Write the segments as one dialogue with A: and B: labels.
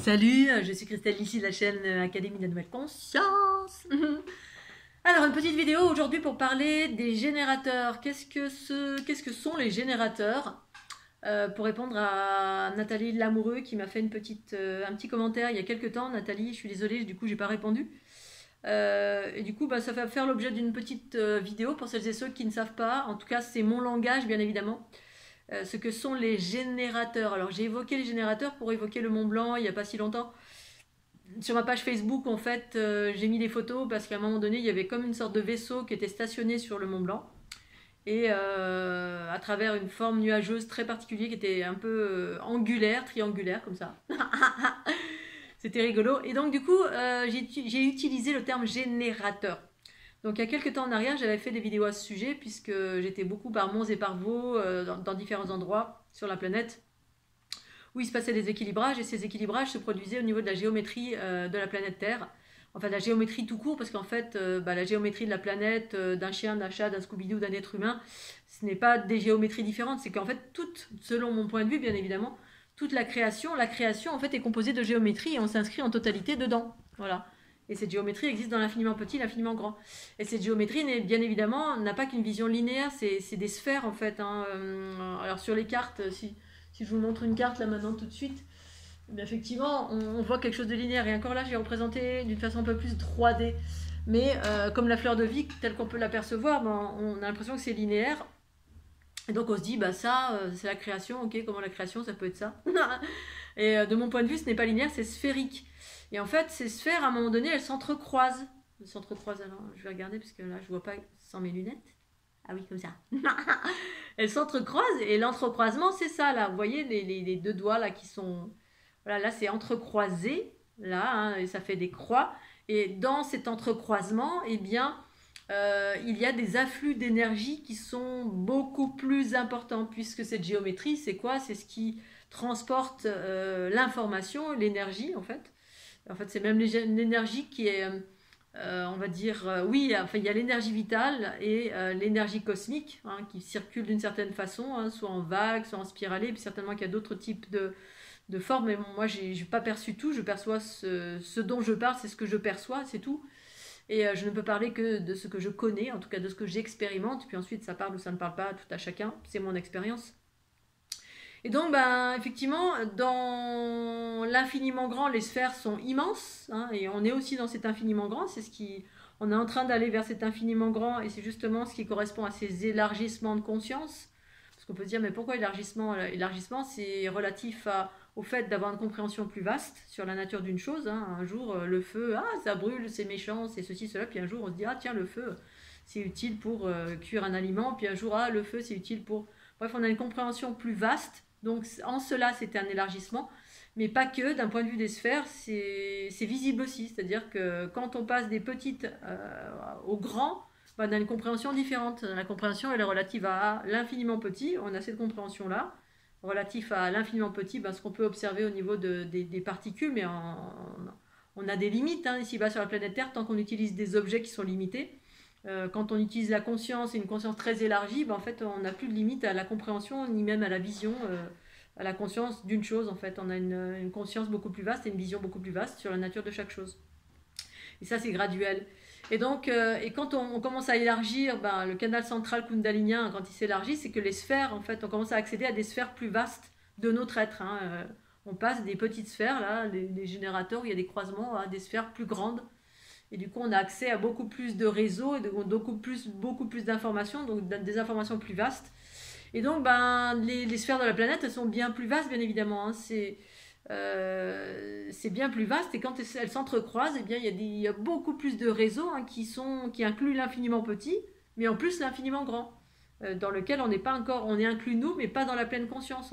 A: Salut, je suis Christelle, ici de la chaîne Académie de la Nouvelle Conscience. Alors, une petite vidéo aujourd'hui pour parler des générateurs. Qu'est-ce que sont les générateurs? Pour répondre à Nathalie Lamoureux qui m'a fait un petit commentaire il y a quelques temps. Nathalie, je suis désolée, du coup, j'ai pas répondu. Et du coup, ça va faire l'objet d'une petite vidéo pour celles et ceux qui ne savent pas. En tout cas, c'est mon langage, bien évidemment. Ce que sont les générateurs. Alors j'ai évoqué les générateurs pour évoquer le Mont Blanc il n'y a pas si longtemps. Sur ma page Facebook, en fait, j'ai mis des photos parce qu'à un moment donné, il y avait comme une sorte de vaisseau qui était stationné sur le Mont Blanc. Et à travers une forme nuageuse très particulière qui était un peu angulaire, triangulaire, comme ça. C'était rigolo. Et donc du coup, j'ai utilisé le terme générateur. Donc il y a quelques temps en arrière, j'avais fait des vidéos à ce sujet puisque j'étais beaucoup par Mons et par Vaux dans différents endroits sur la planète où il se passait des équilibrages et ces équilibrages se produisaient au niveau de la géométrie de la planète Terre. Enfin, la géométrie tout court parce qu'en fait, la géométrie de la planète, d'un chien, d'un chat, d'un Scooby-Doo, d'un être humain, ce n'est pas des géométries différentes. C'est qu'en fait, selon mon point de vue, bien évidemment, toute la création en fait est composée de géométrie et on s'inscrit en totalité dedans. Voilà. Et cette géométrie existe dans l'infiniment petit, l'infiniment grand. Et cette géométrie, bien évidemment, n'a pas qu'une vision linéaire, c'est des sphères en fait. Alors sur les cartes, si je vous montre une carte là maintenant tout de suite, effectivement, on voit quelque chose de linéaire. Et encore là, j'ai représenté d'une façon un peu plus 3D. Mais comme la fleur de vie, telle qu'on peut l'apercevoir, on a l'impression que c'est linéaire. Et donc on se dit, ça, c'est la création, ok, comment la création, ça peut être ça. Et de mon point de vue, ce n'est pas linéaire, c'est sphérique. Et en fait, ces sphères, à un moment donné, elles s'entrecroisent. Elles s'entrecroisent, alors, je vais regarder, parce que là, je vois pas sans mes lunettes. Ah oui, comme ça. Elles s'entrecroisent, et l'entrecroisement, c'est ça, là. Vous voyez, les deux doigts, là, qui sont... Voilà, là, c'est entrecroisé, là, et ça fait des croix. Et dans cet entrecroisement, eh bien, il y a des afflux d'énergie qui sont beaucoup plus importants, puisque cette géométrie, c'est quoi? C'est ce qui transporte l'information, l'énergie, en fait. En fait, c'est même l'énergie qui est, on va dire, oui, enfin, il y a l'énergie vitale et l'énergie cosmique qui circule d'une certaine façon, soit en vague, soit en spiralée, puis certainement qu'il y a d'autres types de formes, mais moi, je n'ai pas perçu tout, je perçois ce dont je parle, c'est ce que je perçois, c'est tout. Et je ne peux parler que de ce que je connais, en tout cas de ce que j'expérimente, puis ensuite ça parle ou ça ne parle pas, tout à chacun, c'est mon expérience. Et donc, effectivement, dans l'infiniment grand, les sphères sont immenses, et on est aussi dans cet infiniment grand, on est en train d'aller vers cet infiniment grand, et c'est justement ce qui correspond à ces élargissements de conscience. Parce qu'on peut se dire, mais pourquoi élargissement? Élargissement, c'est relatif au fait d'avoir une compréhension plus vaste sur la nature d'une chose. Un jour, le feu, ça brûle, c'est méchant, c'est ceci, cela, puis un jour, on se dit, tiens, le feu, c'est utile pour cuire un aliment, puis un jour, le feu, c'est utile pour... Bref, on a une compréhension plus vaste. Donc en cela, c'était un élargissement, mais pas que, d'un point de vue des sphères, c'est visible aussi. C'est-à-dire que quand on passe des petites au grand, on a une compréhension différente. La compréhension, elle est relative à l'infiniment petit, on a cette compréhension-là. Relatif à l'infiniment petit, ce qu'on peut observer au niveau des particules, mais on a des limites ici-bas sur la planète Terre, tant qu'on utilise des objets qui sont limités. Quand on utilise la conscience et une conscience très élargie, en fait, on n'a plus de limite à la compréhension ni même à la vision, à la conscience d'une chose. En fait, on a une conscience beaucoup plus vaste et une vision beaucoup plus vaste sur la nature de chaque chose. Et ça, c'est graduel. Et donc, quand on commence à élargir, le canal central kundalinien, quand il s'élargit, c'est que les sphères, en fait, on commence à accéder à des sphères plus vastes de notre être. On passe des petites sphères, là, les générateurs, où il y a des croisements, à des sphères plus grandes. Et du coup, on a accès à beaucoup plus de réseaux, et beaucoup plus d'informations, donc des informations plus vastes. Et donc, les sphères de la planète, elles sont bien plus vastes, bien évidemment. C'est bien plus vaste, et quand elles s'entrecroisent, eh bien, il y a beaucoup plus de réseaux qui incluent l'infiniment petit, mais en plus l'infiniment grand, dans lequel on n'est pas encore, on est inclus nous, mais pas dans la pleine conscience.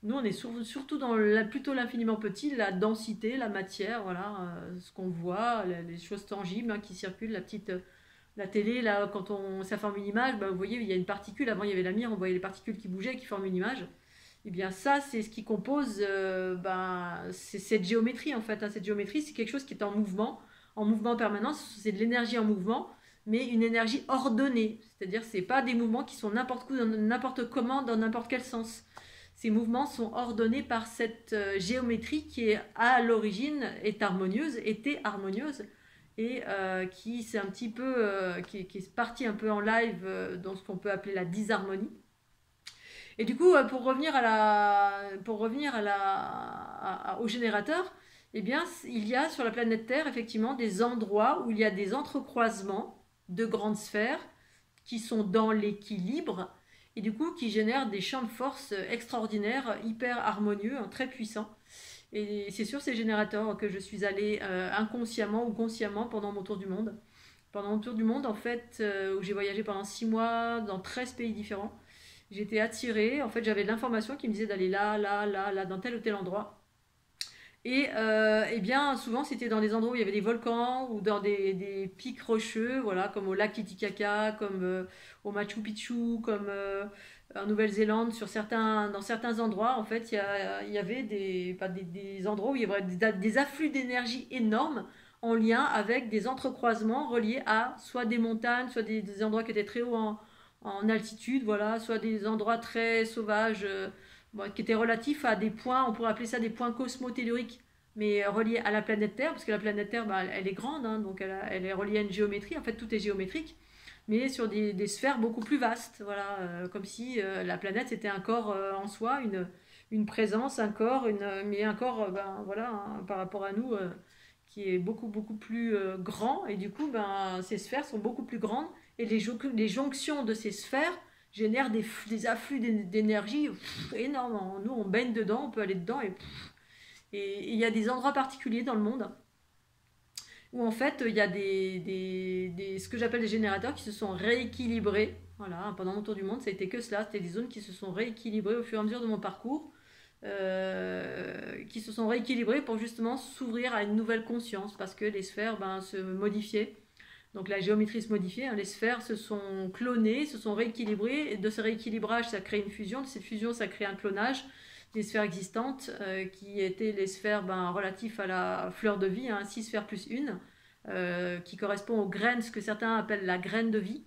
A: Nous, on est surtout dans plutôt l'infiniment petit, la densité, la matière, voilà, ce qu'on voit, les choses tangibles qui circulent, la télé, là, quand ça forme une image, vous voyez, il y a une particule, avant il y avait la mire, on voyait les particules qui bougeaient, qui forment une image. Et bien ça, c'est ce qui compose, c'est cette géométrie en fait. Cette géométrie, c'est quelque chose qui est en mouvement permanent, c'est de l'énergie en mouvement, mais une énergie ordonnée. C'est-à-dire, c'est pas des mouvements qui sont n'importe comment, dans n'importe quel sens. ces mouvements sont ordonnés par cette géométrie qui est à l'origine était harmonieuse et qui c'est un petit peu qui est partie un peu en live dans ce qu'on peut appeler la disharmonie. Et du coup, au générateur, eh bien, il y a sur la planète Terre effectivement des endroits où il y a des entrecroisements de grandes sphères qui sont dans l'équilibre et du coup qui génèrent des champs de force extraordinaires, hyper harmonieux, très puissants. Et c'est sur ces générateurs que je suis allée inconsciemment ou consciemment pendant mon tour du monde. Pendant mon tour du monde, en fait, où j'ai voyagé pendant 6 mois dans 13 pays différents, j'étais attirée. En fait, j'avais de l'information qui me disait d'aller là, dans tel ou tel endroit. Et eh bien, souvent, c'était dans des endroits où il y avait des volcans ou dans des pics rocheux, voilà, comme au lac Titicaca, comme au Machu Picchu, comme en Nouvelle-Zélande, dans certains endroits, en fait, il y avait des endroits où il y avait des afflux d'énergie énormes en lien avec des entrecroisements reliés à soit des montagnes, soit des endroits qui étaient très hauts en altitude, voilà, soit des endroits très sauvages, bon, qui étaient relatifs à des points, on pourrait appeler ça des points cosmotelluriques, mais reliés à la planète Terre, parce que la planète Terre, bah, elle est grande, hein, donc elle est reliée à une géométrie, en fait tout est géométrique, mais sur des sphères beaucoup plus vastes, voilà, comme si la planète c'était un corps en soi, une présence, un corps, mais un corps, ben, voilà, hein, par rapport à nous, qui est beaucoup plus grand, et du coup, ben, ces sphères sont beaucoup plus grandes, et les jonctions de ces sphères génèrent des afflux d'énergie énormes. Nous, on baigne dedans, on peut aller dedans, et il y a des endroits particuliers dans le monde où en fait il y a ce que j'appelle des générateurs qui se sont rééquilibrés. Voilà, pendant mon tour du monde, ça a été que cela, c'était des zones qui se sont rééquilibrées au fur et à mesure de mon parcours, qui se sont rééquilibrées pour justement s'ouvrir à une nouvelle conscience, parce que les sphères se modifiaient. Donc la géométrie se modifiait, hein, les sphères se sont clonées, se sont rééquilibrées, et de ce rééquilibrage, ça crée une fusion, de cette fusion, ça crée un clonage des sphères existantes, qui étaient les sphères relatives à la fleur de vie, hein, 6 sphères plus une, qui correspond aux graines, ce que certains appellent la graine de vie.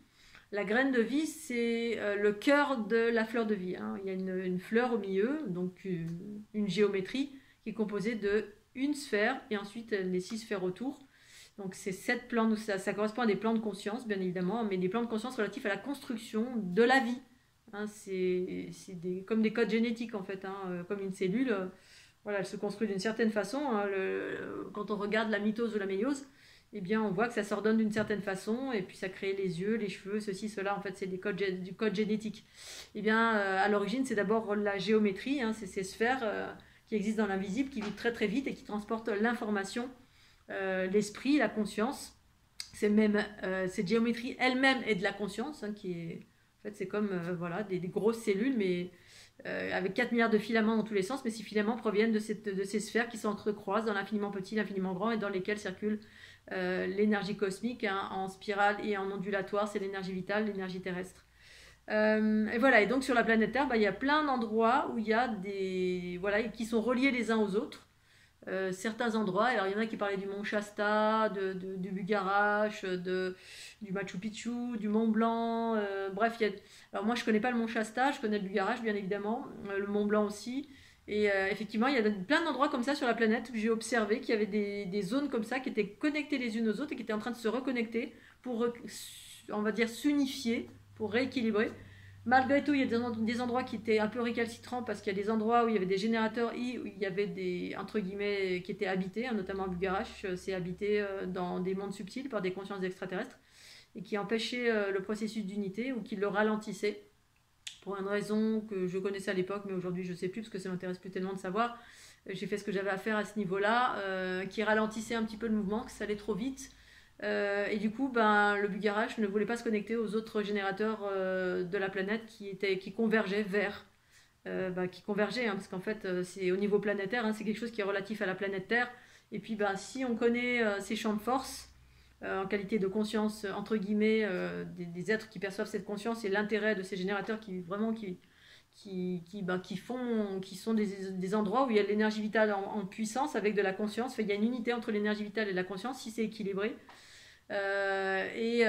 A: La graine de vie, c'est le cœur de la fleur de vie, hein. Il y a une fleur au milieu, donc une géométrie qui est composée de une sphère et ensuite les 6 sphères autour. Donc c'est 7 plans, ça correspond à des plans de conscience, bien évidemment, mais des plans de conscience relatifs à la construction de la vie. Hein, c'est comme des codes génétiques, en fait, hein, comme une cellule. Voilà, elle se construit d'une certaine façon, hein, quand on regarde la mitose ou la méiose, eh bien, on voit que ça s'ordonne d'une certaine façon, et puis ça crée les yeux, les cheveux, ceci, cela. En fait, c'est du code génétique. Eh bien, à l'origine, c'est d'abord la géométrie, hein, c'est ces sphères qui existent dans l'invisible, qui vivent très très vite et qui transportent l'information, l'esprit, la conscience. Cette géométrie elle-même est de la conscience, hein, qui est, en fait, c'est comme voilà, des grosses cellules, mais avec 4 milliards de filaments dans tous les sens, mais ces filaments proviennent de ces sphères qui s'entrecroisent dans l'infiniment petit, l'infiniment grand, et dans lesquelles circule l'énergie cosmique, hein, en spirale et en ondulatoire, c'est l'énergie vitale, l'énergie terrestre. Et voilà, et donc sur la planète Terre, il y a plein d'endroits où il y a qui sont reliés les uns aux autres. Certains endroits, alors il y en a qui parlaient du mont Shasta, du Bugarache, du Machu Picchu, du Mont Blanc, bref, alors moi je connais pas le mont Shasta, je connais le Bugarache bien évidemment, le Mont Blanc aussi, et effectivement il y a plein d'endroits comme ça sur la planète où j'ai observé qu'il y avait des zones comme ça qui étaient connectées les unes aux autres et qui étaient en train de se reconnecter pour, on va dire, s'unifier, pour rééquilibrer. Malgré tout, il y a des endroits qui étaient un peu récalcitrants, parce qu'il y a des endroits où il y avait des générateurs et où il y avait des, entre guillemets, qui étaient habités, hein, notamment Bugarache, c'est habité dans des mondes subtils par des consciences extraterrestres, et qui empêchaient le processus d'unité ou qui le ralentissaient, pour une raison que je connaissais à l'époque, mais aujourd'hui je ne sais plus, parce que ça ne m'intéresse plus tellement de savoir. J'ai fait ce que j'avais à faire à ce niveau-là, qui ralentissait un petit peu le mouvement, que ça allait trop vite. Et du coup, le Bugarache ne voulait pas se connecter aux autres générateurs de la planète qui convergeaient vers, qui convergeaient, hein, parce qu'en fait, c'est au niveau planétaire, hein, c'est quelque chose qui est relatif à la planète Terre. Et puis, si on connaît ces champs de force, en qualité de conscience, entre guillemets, des êtres qui perçoivent cette conscience et l'intérêt de ces générateurs qui sont des endroits où il y a de l'énergie vitale en puissance avec de la conscience. Il y a une unité entre l'énergie vitale et la conscience, si c'est équilibré. Et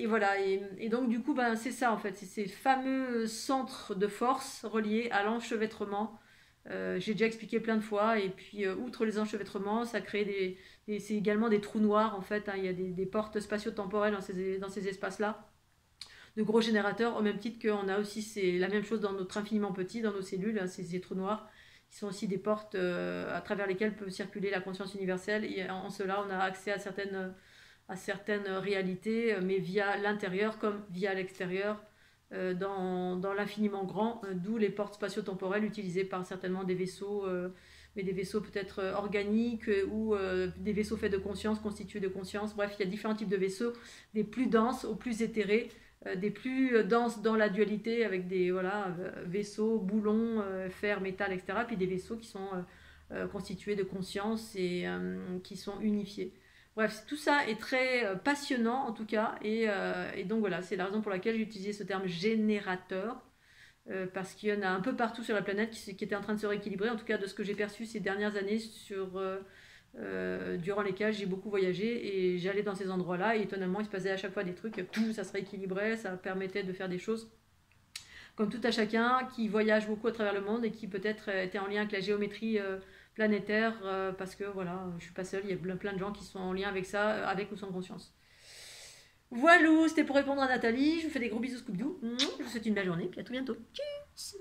A: voilà, et donc du coup, ben, c'est ça en fait, c'est ces fameux centres de force reliés à l'enchevêtrement. J'ai déjà expliqué plein de fois, et puis outre les enchevêtrements, ça crée c'est également des trous noirs en fait, hein. Il y a des portes spatio-temporelles dans ces espaces-là, de gros générateurs, au même titre qu'on a aussi c'est la même chose dans notre infiniment petit, dans nos cellules, hein, ces trous noirs, qui sont aussi des portes à travers lesquelles peut circuler la conscience universelle, et en cela on a accès à certaines réalités, mais via l'intérieur comme via l'extérieur, dans l'infiniment grand, d'où les portes spatio-temporelles utilisées par certainement des vaisseaux, mais des vaisseaux peut-être organiques, ou des vaisseaux faits de conscience, constitués de conscience. Bref, il y a différents types de vaisseaux, des plus denses aux plus éthérés, des plus denses dans la dualité avec des voilà, vaisseaux, boulons, fer, métal, etc. Puis des vaisseaux qui sont constitués de conscience et qui sont unifiés. Bref, tout ça est très passionnant en tout cas, et donc voilà, c'est la raison pour laquelle j'ai utilisé ce terme générateur, parce qu'il y en a un peu partout sur la planète qui était en train de se rééquilibrer, en tout cas de ce que j'ai perçu ces dernières années durant lesquelles j'ai beaucoup voyagé, et j'allais dans ces endroits-là, et étonnamment il se passait à chaque fois des trucs, tout ça se rééquilibrait, ça permettait de faire des choses comme tout à chacun qui voyage beaucoup à travers le monde et qui peut-être était en lien avec la géométrie planétaire, parce que voilà, je suis pas seule, il y a plein de gens qui sont en lien avec ça, avec ou sans conscience. Voilà, c'était pour répondre à Nathalie. Je vous fais des gros bisous Scooby-Doo. Je vous souhaite une belle journée, puis à tout bientôt. Tchuss.